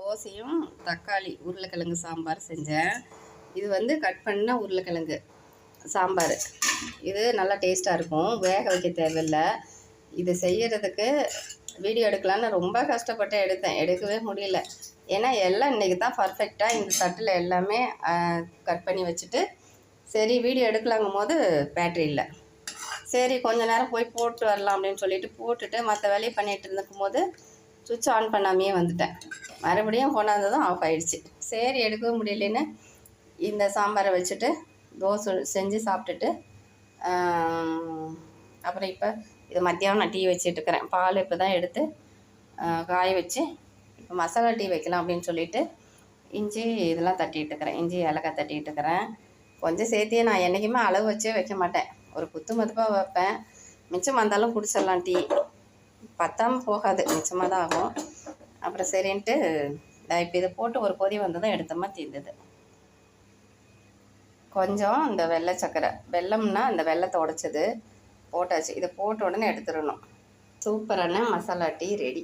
தோசையும் தக்காளி உருளைக்கிழங்கு சாம்பார் செஞ்சேன். இது வந்து கட் பண்ண உருளைக்கிழங்கு சாம்பார். இது நல்லா டேஸ்ட்டாக இருக்கும். வேக வைக்க தேவையில்லை. இது செய்கிறதுக்கு வீடியோ எடுக்கலான்னு ரொம்ப கஷ்டப்பட்டு எடுக்கவே முடியல. ஏன்னா எல்லாம் இன்றைக்கி தான் பர்ஃபெக்டாக இந்த தட்டில் எல்லாமே கட் பண்ணி வச்சுட்டு சரி வீடியோ எடுக்கலாங்கும் போது பேட்ரி இல்லை. சரி கொஞ்ச நேரம் போய் போட்டு வரலாம் அப்படின்னு சொல்லிட்டு போட்டுட்டு மற்ற வேலையை பண்ணிகிட்டு இருந்துக்கும் போது சுவிட்ச் ஆன் பண்ணாமையே வந்துட்டேன். மறுபடியும் கொண்டாந்ததும் ஆஃப் ஆகிடுச்சு. சரி எடுக்கவே முடியலன்னு இந்த சாம்பாரை வச்சுட்டு தோசை செஞ்சு சாப்பிட்டுட்டு அப்புறம் இப்போ இது மத்தியானம் நான் டீ வச்சிட்ருக்கிறேன். பால் இப்போ தான் எடுத்து காய வச்சு இப்போ மசாலா டீ வைக்கலாம் அப்படின்னு சொல்லிட்டு இஞ்சி இதெல்லாம் தட்டிகிட்ருக்கிறேன். இஞ்சி ஏலக்காய் தட்டிகிட்ருக்கிறேன். கொஞ்சம் சேர்த்தியே நான் என்றைக்குமே அளவு வச்சே வைக்க மாட்டேன். ஒரு குத்து மதிப்பாக வைப்பேன். மிச்சமாக இருந்தாலும் குடிச்சிடலாம். டீ பத்தாமல் போகாது, மிச்சமாக தான் ஆகும். அப்புறம் சரின்ட்டு இப்போ இதை போட்டு ஒரு கொதி வந்ததும் எடுத்தோமா தீர்ந்தது. கொஞ்சம் இந்த வெள்ளை சக்கரை வெல்லம்னா அந்த வெள்ளத்தை உடைச்சது போட்டாச்சு. இதை போட்ட உடனே எடுத்துடணும். சூப்பரான மசாலா டீ ரெடி.